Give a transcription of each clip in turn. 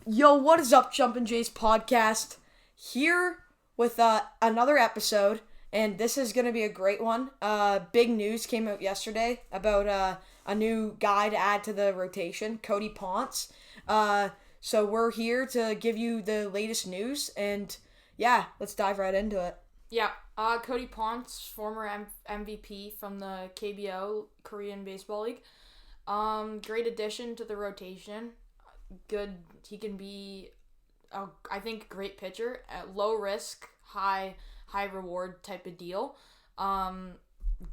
Yo, what is up, Jumpin Jays Podcast? Here with another episode, and this is going to be a great one. Big news came out yesterday about a new guy to add to the rotation, Cody Ponce. So we're here to give you the latest news, and yeah, let's dive right into it. Yeah, Cody Ponce, former MVP from the KBO, Korean Baseball League. Great addition to the rotation. Good, he can be, I think, great pitcher at low risk, high reward type of deal.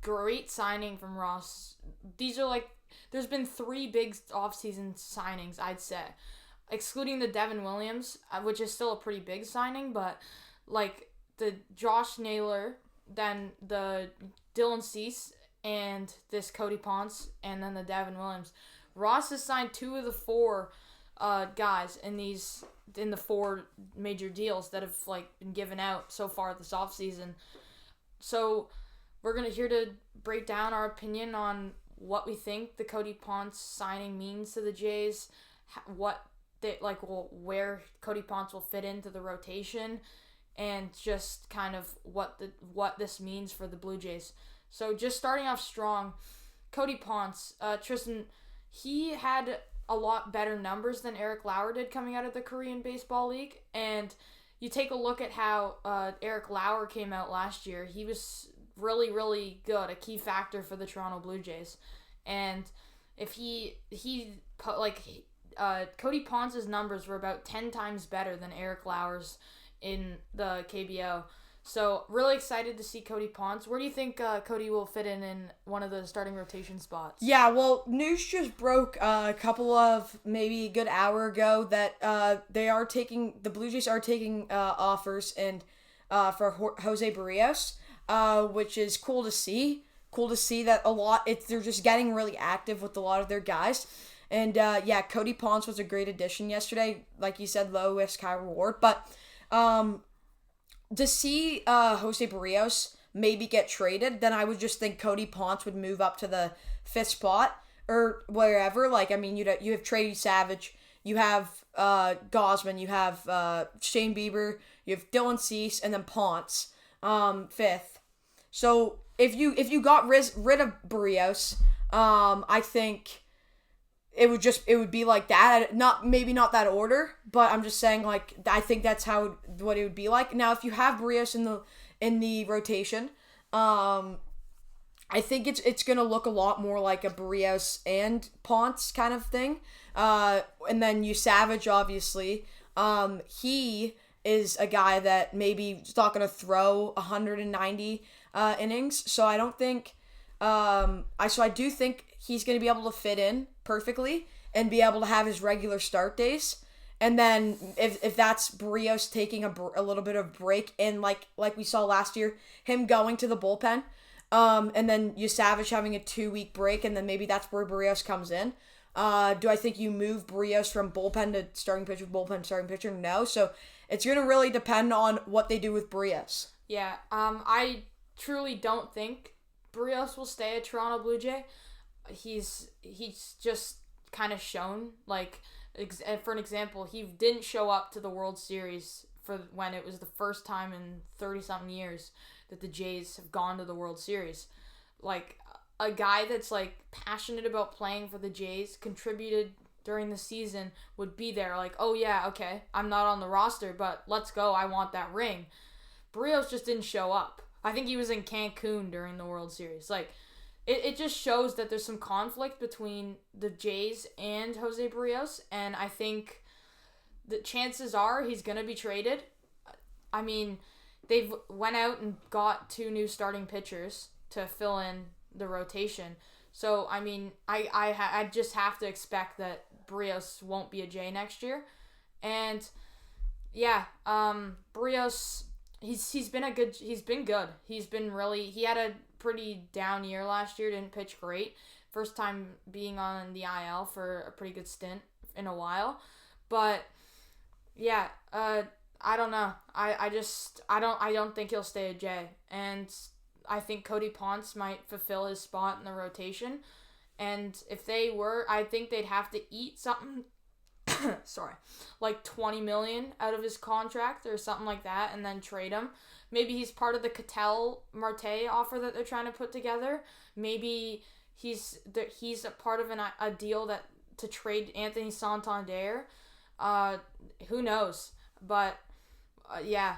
Great signing from Ross. These are there's been 3 big offseason signings, I'd say, excluding the Devin Williams, which is still a pretty big signing, but the Josh Naylor, then the Dylan Cease, and this Cody Ponce, and then the Devin Williams. Ross has signed 2 of the 4 guys in the 4 major deals that have been given out so far this offseason. So we're here to break down our opinion on what we think the Cody Ponce signing means to the Jays, where Cody Ponce will fit into the rotation, and just kind of what this means for the Blue Jays. So just starting off strong, Cody Ponce, Tristan, he had a lot better numbers than Eric Lauer did coming out of the Korean Baseball League. And you take a look at how Eric Lauer came out last year. He was really, really good, a key factor for the Toronto Blue Jays. And if Cody Ponce's numbers were about 10 times better than Eric Lauer's in the KBO. So really excited to see Cody Ponce. Where do you think Cody will fit in one of the starting rotation spots? Yeah, well, news just broke a couple of maybe a good hour ago that the Blue Jays are taking offers and for Jose Barrios, which is cool to see. Cool to see that they're just getting really active with a lot of their guys. And Cody Ponce was a great addition yesterday. Like you said, low risk, high reward. But to see Jose Barrios maybe get traded, then I would just think Cody Ponce would move up to the 5th spot or wherever. You have Trey Savage, you have Gosman, you have Shane Bieber, you have Dylan Cease, and then Ponce, 5th. So if you got rid of Barrios, I think it would be like that. Not that order, but I'm just saying I think that's what it would be like. Now, if you have Barrios in the rotation, I think it's gonna look a lot more like a Barrios and Ponce kind of thing. And then you Savage, obviously. He is a guy that maybe is not gonna throw 190 innings. So I don't think. I do think he's going to be able to fit in perfectly and be able to have his regular start days. And then if that's Barrios taking a little bit of break and like we saw last year, him going to the bullpen, and then you Savage having a 2-week break, and then maybe that's where Barrios comes in. Do I think you move Barrios from bullpen to starting pitcher, bullpen to starting pitcher? No. So it's going to really depend on what they do with Barrios. Yeah. I truly don't think Barrios will stay a Toronto Blue Jay. He's just kind of shown, for an example, he didn't show up to the World Series for when it was the first time in 30-something years that the Jays have gone to the World Series. A guy that's passionate about playing for the Jays, contributed during the season, would be there oh yeah, okay, I'm not on the roster, but let's go, I want that ring. Barrios just didn't show up. I think he was in Cancun during the World Series. It just shows that there's some conflict between the Jays and Jose Barrios, and I think the chances are he's going to be traded. I mean, they've went out and got 2 new starting pitchers to fill in the rotation. So, I mean, I just have to expect that Barrios won't be a Jay next year. And, yeah, Barrios, he's been good. He had a pretty down year last year, didn't pitch great. First time being on the IL for a pretty good stint in a while. But, yeah, I don't know. I don't think he'll stay a Jay. And I think Cody Ponce might fulfill his spot in the rotation. And if they were, I think they'd have to eat something sorry, like $20 million out of his contract or something like that, and then trade him. Maybe he's part of the Ketel Marte offer that they're trying to put together. Maybe he's a part of a deal that to trade Anthony Santander. Who knows? But yeah.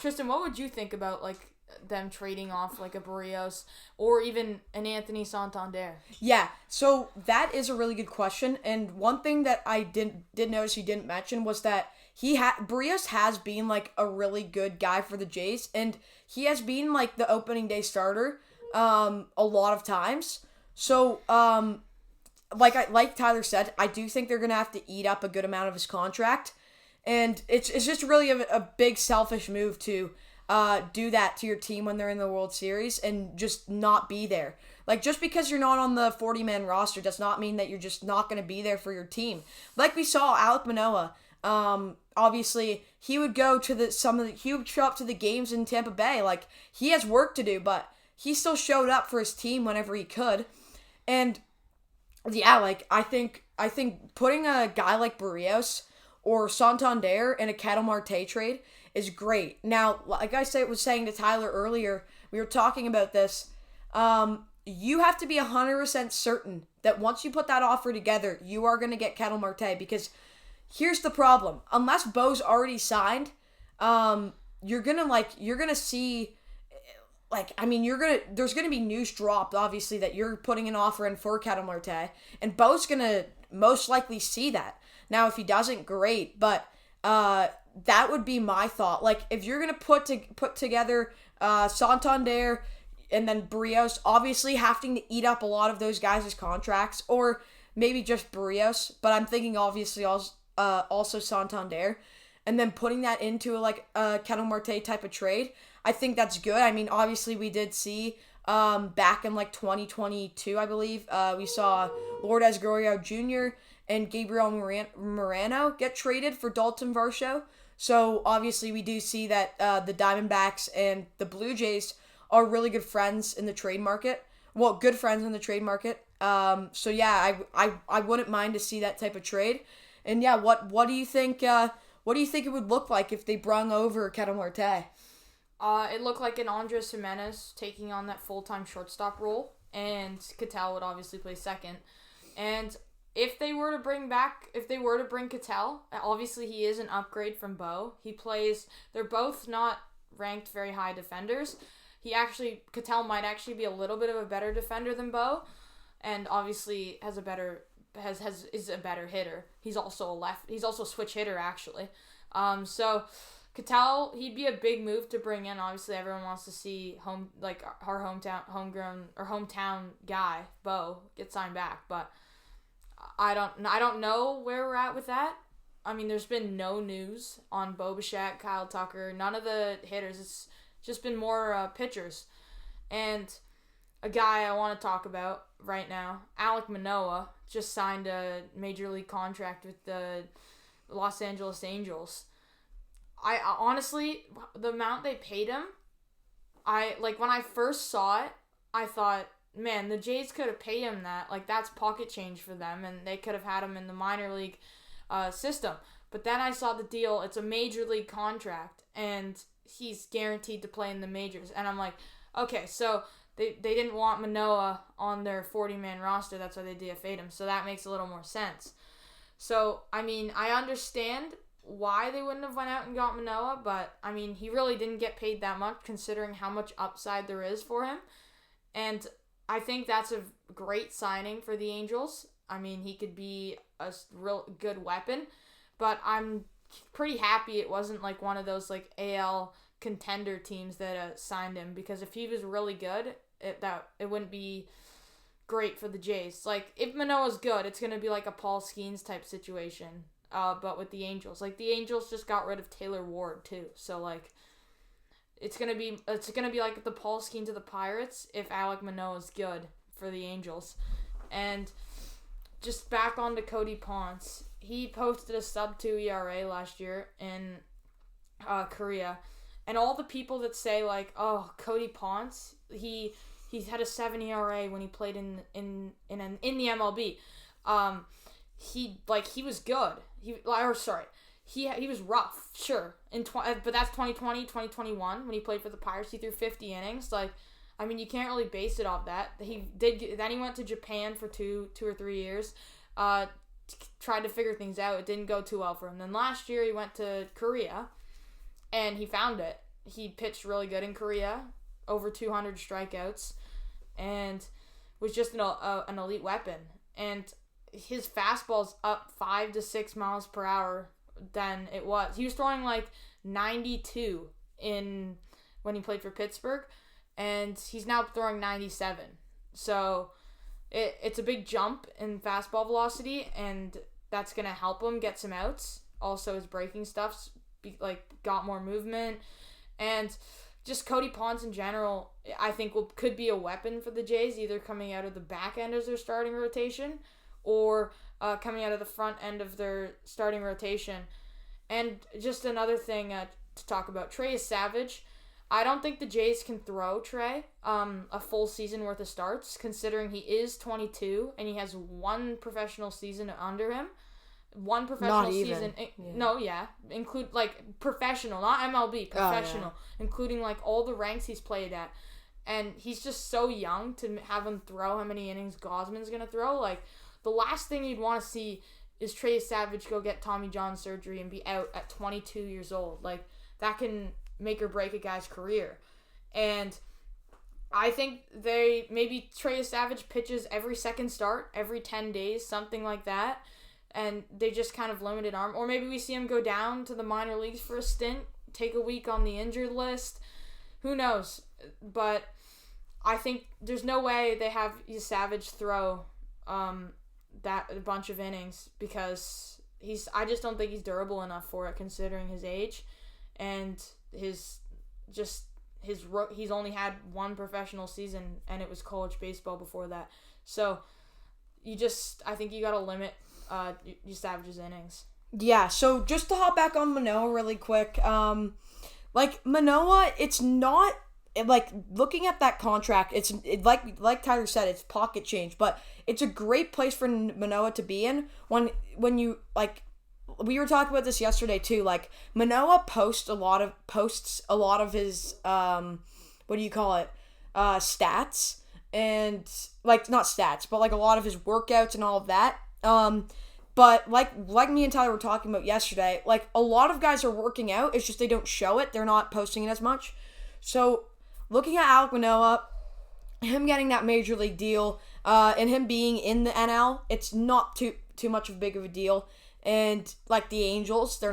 Tristan, what would you think about like them trading off like a Barrios or even an Anthony Santander? Yeah, so that is a really good question, and one thing that I did notice you didn't mention was that Barrios has been like a really good guy for the Jays, and he has been like the opening day starter a lot of times. So like Tyler said, I do think they're gonna have to eat up a good amount of his contract, and it's just really a big selfish move to do that to your team when they're in the World Series and just not be there. Like, just because you're not on the 40-man roster does not mean that you're just not going to be there for your team. Like we saw Alek Manoah, obviously he would go to he would show up to the games in Tampa Bay. Like, he has work to do, but he still showed up for his team whenever he could. And yeah, like I think putting a guy like Barrios or Santander in a Ketel Marte trade is great. Now, like I was saying to Tyler earlier, we were talking about this. You have to be 100% certain that once you put that offer together, you are going to get Ketel Marte, because here's the problem. Unless Bo's already signed, you're going to see, there's going to be news dropped, obviously, that you're putting an offer in for Ketel Marte, and Bo's going to most likely see that. Now, if he doesn't, great, but that would be my thought. Like, if you're going to put together Santander and then Barrios, obviously having to eat up a lot of those guys' contracts, or maybe just Barrios, but I'm thinking obviously also Santander, and then putting that into like a Ketel Marte type of trade, I think that's good. I mean, obviously we did see back in like 2022, I believe, we saw Lourdes Gurriel Jr. and Gabriel Moreno get traded for Dalton Varsho. So obviously we do see that the Diamondbacks and the Blue Jays are really good friends in the trade market. Well, good friends in the trade market. So yeah, I wouldn't mind to see that type of trade. And yeah, what do you think? What do you think it would look like if they brung over Ketel Marte? It looked like an Andres Jimenez taking on that full-time shortstop role, and Ketel would obviously play second. And if they were to bring Ketel, obviously he is an upgrade from Bo. They're both not ranked very high defenders. Ketel might actually be a little bit of a better defender than Bo, and obviously is a better hitter. He's also a switch hitter actually. So Ketel, he'd be a big move to bring in. Obviously everyone wants to see our hometown guy, Bo, get signed back, but I don't know where we're at with that. I mean, there's been no news on Bo Bichette, Kyle Tucker, none of the hitters. It's just been more pitchers. And a guy I want to talk about right now, Alek Manoah, just signed a major league contract with the Los Angeles Angels. I honestly, the amount they paid him, when I first saw it, I thought, man, the Jays could have paid him that. Like, that's pocket change for them, and they could have had him in the minor league system. But then I saw the deal. It's a major league contract, and he's guaranteed to play in the majors. And I'm like, okay, so they didn't want Manoah on their 40-man roster. That's why they DFA'd him. So that makes a little more sense. So, I mean, I understand why they wouldn't have went out and got Manoah, but, I mean, he really didn't get paid that much considering how much upside there is for him. And I think that's a great signing for the Angels. I mean, he could be a real good weapon, but I'm pretty happy it wasn't like one of those like AL contender teams that signed him, because if he was really good, it wouldn't be great for the Jays. Like, if Manoah's good, it's going to be like a Paul Skeens type situation, but with the Angels. Like, the Angels just got rid of Taylor Ward too, so like it's gonna be like the Paul Skeens of the Pirates if Alek Manoah is good for the Angels. And just back on to Cody Ponce, he posted a sub-2 ERA last year in Korea, and all the people that say like, oh, Cody Ponce, he's had a 7 ERA when he played in the MLB. he was good. He was rough, sure. But that's 2020, 2021 when he played for the Pirates. He threw 50 innings. Like, I mean, you can't really base it off that. Then he went to Japan for two or 3 years. Tried to figure things out. It didn't go too well for him. Then last year he went to Korea, and he found it. He pitched really good in Korea, over 200 strikeouts, and was just an elite weapon. And his fastball's up 5 to 6 miles per hour than it was. He was throwing like 92 when he played for Pittsburgh, and he's now throwing 97. So it's a big jump in fastball velocity, and that's going to help him get some outs. Also, his breaking stuff's got more movement. And just Cody Ponce in general, I think could be a weapon for the Jays, either coming out of the back end as their starting rotation or coming out of the front end of their starting rotation. And just another thing to talk about, Trey Savage. I don't think the Jays can throw Trey a full season worth of starts, considering he is 22 and he has one professional season under him. One professional season. Include professional, not MLB, professional, including all the ranks he's played at. And he's just so young to have him throw how many innings Gosman's going to throw. The last thing you'd want to see is Trey Savage go get Tommy John surgery and be out at 22 years old. That can make or break a guy's career. And I think maybe Trey Savage pitches every second start, every 10 days, something like that. And they just kind of limited arm. Or maybe we see him go down to the minor leagues for a stint, take a week on the injured list. Who knows? But I think there's no way they have Savage throw that a bunch of innings, because I just don't think he's durable enough for it, considering his age and he's only had one professional season, and it was college baseball before that. So I think you got to limit Savage's innings. Yeah, so just to hop back on Manoah really quick, Manoah, it's not, looking at that contract, it's like Tyler said, it's pocket change, but it's a great place for Manoah to be in when you, we were talking about this yesterday too, Manoah posts a lot of his, stats, and, not stats, but, a lot of his workouts and all of that, but like me and Tyler were talking about yesterday, a lot of guys are working out. It's just they don't show it. They're not posting it as much. So looking at Alek Manoah, him getting that major league deal, and him being in the NL, it's not too much of a big of a deal. And the Angels, the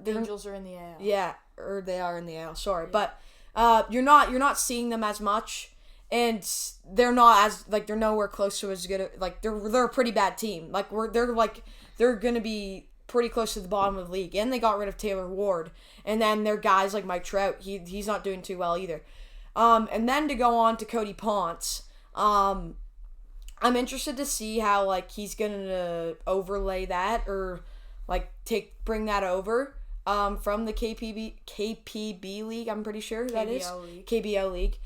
Angels are in the AL. Yeah, or they are in the AL. Sorry, yeah. But you're not seeing them as much. And they're not as they're nowhere close to as good. They're a pretty bad team. They're gonna be pretty close to the bottom of the league. And they got rid of Taylor Ward. And then their guys like Mike Trout. He's not doing too well either. And then to go on to Cody Ponce. I'm interested to see how he's gonna overlay that or bring that over from the KPB league. I'm pretty sure that is KBO league.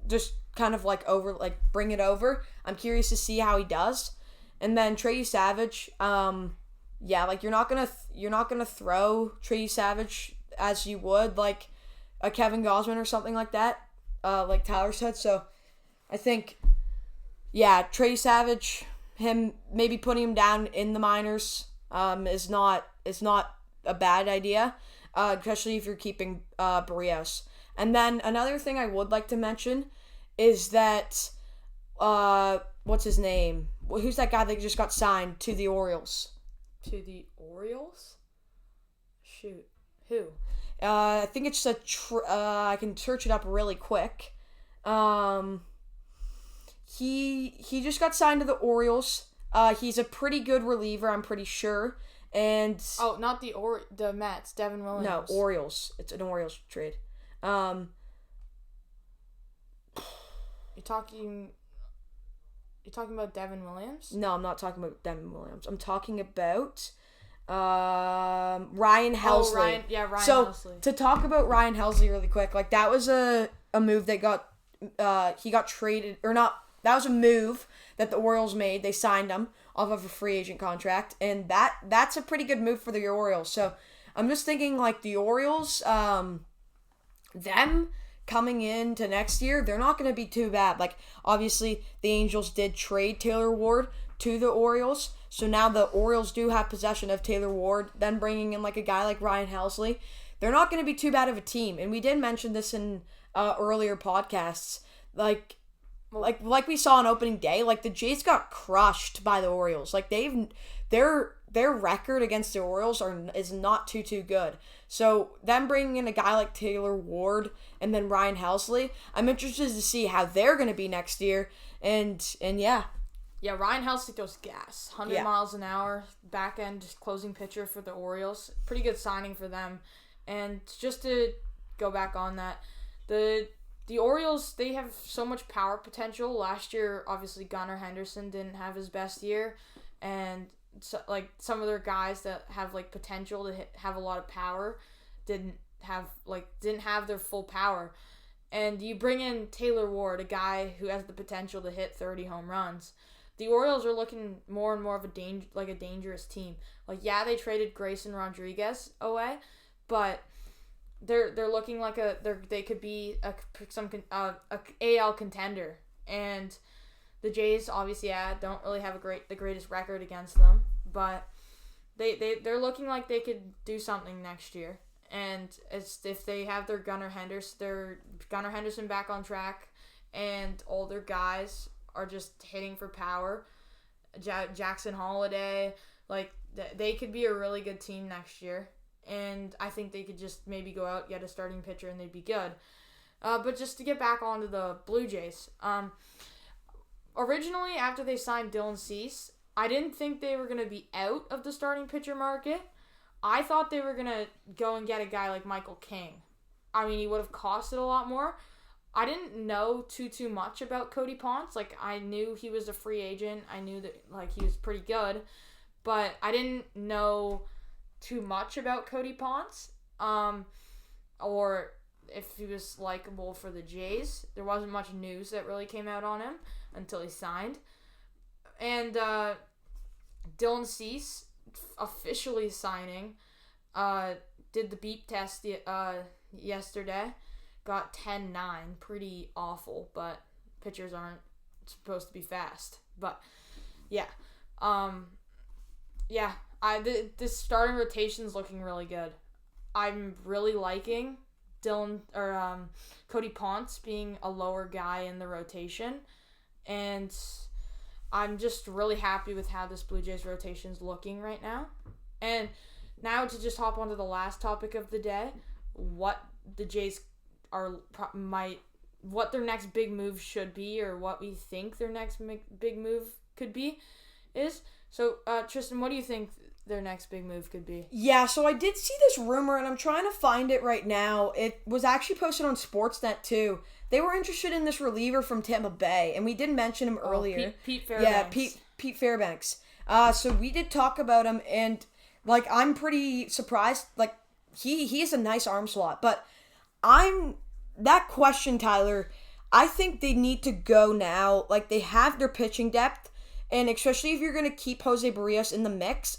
Just kind of bring it over. I'm curious to see how he does. And then Trey Savage, you're not gonna throw Trey Savage as you would a Kevin Gosman or something like that, like Tyler said. So I think, Trey Savage, him maybe putting him down in the minors, is not a bad idea, especially if you're keeping Barrios. And then another thing I would like to mention is that, what's his name? Who's that guy that just got signed to the Orioles? To the Orioles? Shoot. Who? I think it's I can search it up really quick. He just got signed to the Orioles. He's a pretty good reliever, I'm pretty sure. And not the Mets, Devin Williams. No, Orioles. It's an Orioles trade. You're talking about Devin Williams? No, I'm not talking about Devin Williams. I'm talking about Ryan Helsley. Ryan Helsley. So, to talk about Ryan Helsley really quick, that was a move that he got traded, or not, that was a move that the Orioles made. They signed him off of a free agent contract, and that's a pretty good move for the Orioles. So I'm just thinking like the Orioles, them coming into next year, they're not going to be too bad. Like, obviously, the Angels did trade Taylor Ward to the Orioles, so now the Orioles do have possession of Taylor Ward, then bringing in like a guy like Ryan Helsley. They're not going to be too bad of a team, and we did mention this in earlier podcasts. Like we saw on opening day, like the Jays got crushed by the Orioles. Like their record against the Orioles is not too good. So them bringing in a guy like Taylor Ward and then Ryan Helsley, I'm interested to see how they're going to be next year. And yeah. Yeah, Ryan Helsley throws gas. 100 miles an hour, back end closing pitcher for the Orioles. Pretty good signing for them. And just to go back on that, the Orioles, they have so much power potential. Last year, obviously, Gunnar Henderson didn't have his best year. And so, like, some of their guys that have like potential to have a lot of power didn't have their full power. And you bring in Taylor Ward, a guy who has the potential to hit 30 home runs. The Orioles are looking more and more of a dangerous team. Like, yeah, they traded Grayson Rodriguez away, but they're looking like they could be a AL contender. And the Jays, obviously, don't really have the greatest record against them, but they're looking like they could do something next year. And if they have their Gunnar Henderson back on track, and all their guys are just hitting for power, Jackson Holiday, like they could be a really good team next year. And I think they could just maybe go out, get a starting pitcher, and they'd be good. But just to get back onto the Blue Jays, originally, after they signed Dylan Cease, I didn't think they were going to be out of the starting pitcher market. I thought they were going to go and get a guy like Michael King. I mean, he would have costed a lot more. I didn't know too much about Cody Ponce. Like, I knew he was a free agent. I knew that, like, he was pretty good. But I didn't know too much about Cody Ponce. Or if he was likable for the Jays. There wasn't much news that really came out on him until he signed. And Dylan Cease officially signing, did the beep test yesterday, got 10-9, pretty awful, but pitchers aren't supposed to be fast. But yeah, this starting rotation's looking really good. I'm really liking Cody Ponce being a lower guy in the rotation, and I'm just really happy with how this Blue Jays rotation's looking right now. And now to just hop onto the last topic of the day, what the Jays what their next big move should be, or what we think their next big move could be is. So, Tristan, what do you think their next big move could be? Yeah, so I did see this rumor, and I'm trying to find it right now. It was actually posted on Sportsnet, too. They were interested in this reliever from Tampa Bay, and we did mention him earlier. Pete Fairbanks. Yeah, Pete Fairbanks. So we did talk about him, and, like, I'm pretty surprised. Like, he has a nice arm slot, but that question, Tyler, I think they need to go now. Like, they have their pitching depth, and especially if you're going to keep Jose Barrios in the mix.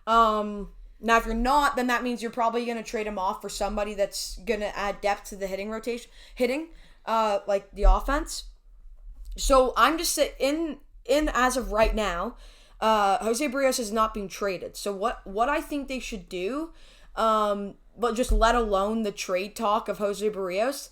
Now, if you're not, then that means you're probably going to trade him off for somebody that's going to add depth to the hitting rotation, like the offense. So I'm just saying, in as of right now, Jose Barrios is not being traded. So what I think they should do, but just let alone the trade talk of Jose Barrios,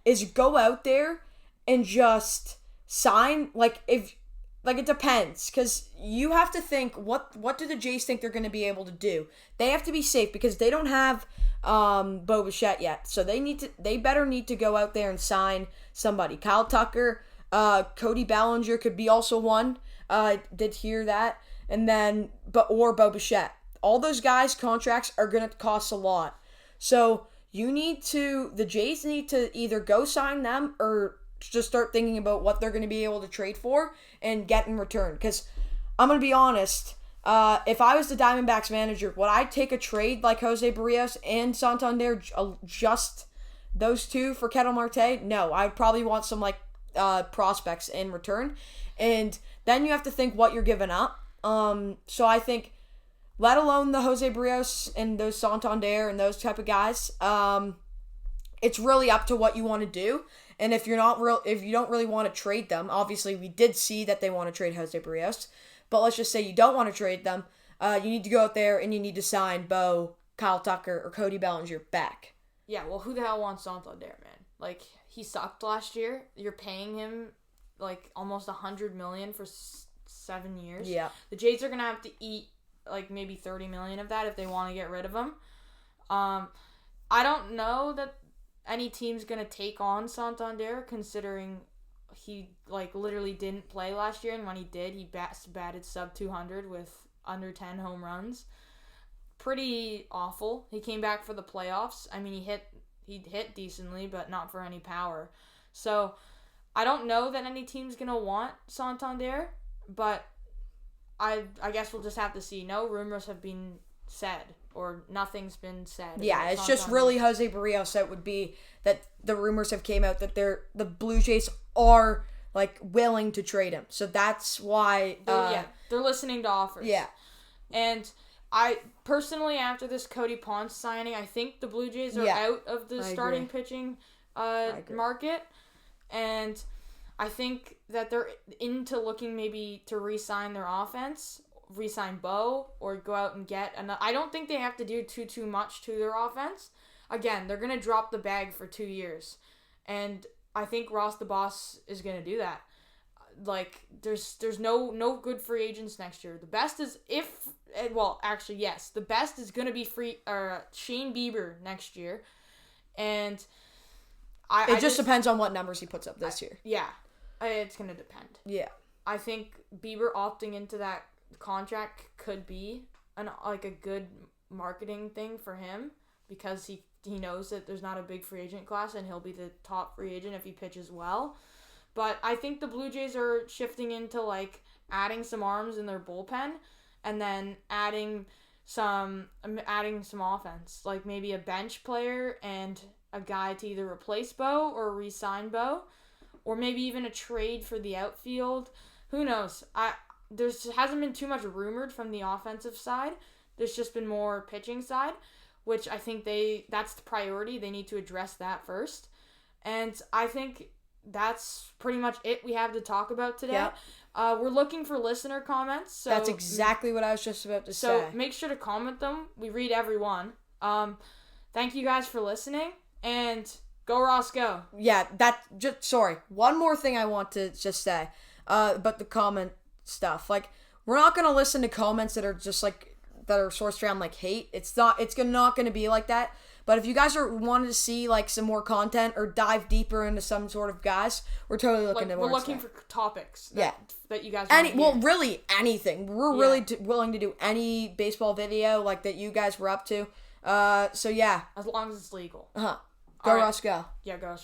is go out there and just sign, it depends, because you have to think, what do the Jays think they're going to be able to do? They have to be safe, because they don't have Bo Bichette yet, so they better need to go out there and sign somebody. Kyle Tucker, Cody Bellinger could be also one. Did hear that, and then or Bo Bichette. All those guys' contracts are going to cost a lot, so the Jays need to either go sign them or just start thinking about what they're going to be able to trade for and get in return. Because I'm going to be honest, if I was the Diamondbacks manager, would I take a trade like Jose Barrios and Santander, just those two for Ketel Marte? No, I'd probably want some prospects in return. And then you have to think what you're giving up. So I think, let alone the Jose Barrios and those Santander and those type of guys, it's really up to what you want to do. And if you don't really want to trade them, obviously we did see that they want to trade Jose Barrios, but let's just say you don't want to trade them, you need to go out there and you need to sign Bo, Kyle Tucker, or Cody Bellinger back. Yeah, well, who the hell wants Santander, man? Like, he sucked last year. You're paying him like almost $100 million for 7 years. Yeah. The Jays are gonna have to eat like maybe $30 million of that if they want to get rid of him. I don't know that any team's gonna take on Santander, considering he like literally didn't play last year, and when he did, he batted sub 200 with under 10 home runs. Pretty awful. He came back for the playoffs. I mean, he hit decently, but not for any power. So I don't know that any team's gonna want Santander, but I guess we'll just have to see. No rumors have been said, or nothing's been said. Yeah, it's just really Jose Barrios that would be that the rumors have came out that the Blue Jays are like willing to trade him. So that's why they're listening to offers. Yeah. And I personally, after this Cody Ponce signing, I think the Blue Jays are out of the starting pitching market, and I think that they're into looking maybe to re-sign their offense, re-sign Bo, or go out and get another. I don't think they have to do too much to their offense. Again, they're gonna drop the bag for 2 years, and I think Ross the Boss is gonna do that. Like, there's no good free agents next year. The best is the best is gonna be Shane Bieber next year, and it just depends on what numbers he puts up this year. Yeah, it's gonna depend. Yeah, I think Bieber opting into that contract could be a good marketing thing for him, because he knows that there's not a big free agent class, and he'll be the top free agent if he pitches well. But I think the Blue Jays are shifting into like adding some arms in their bullpen, and then adding some offense, like maybe a bench player and a guy to either replace Bo or re-sign Bo, or maybe even a trade for the outfield. Who knows? There hasn't been too much rumored from the offensive side. There's just been more pitching side, which I think that's the priority. They need to address that first. And I think that's pretty much it we have to talk about today. Yep. We're looking for listener comments. So that's exactly what I was just about to say. So make sure to comment them. We read every one. Thank you guys for listening, and go Ross, go. Yeah, one more thing I want to just say about the comment stuff. Like, we're not going to listen to comments that are just like, that are sourced around like hate. It's not going to be like that. But if you guys are wanting to see like some more content or dive deeper into some sort of guys, we're totally looking to. We're looking for topics. That you guys. Really anything. We're really willing to do any baseball video like that you guys were up to. So yeah. As long as it's legal. Go Ross, go. Yeah, go.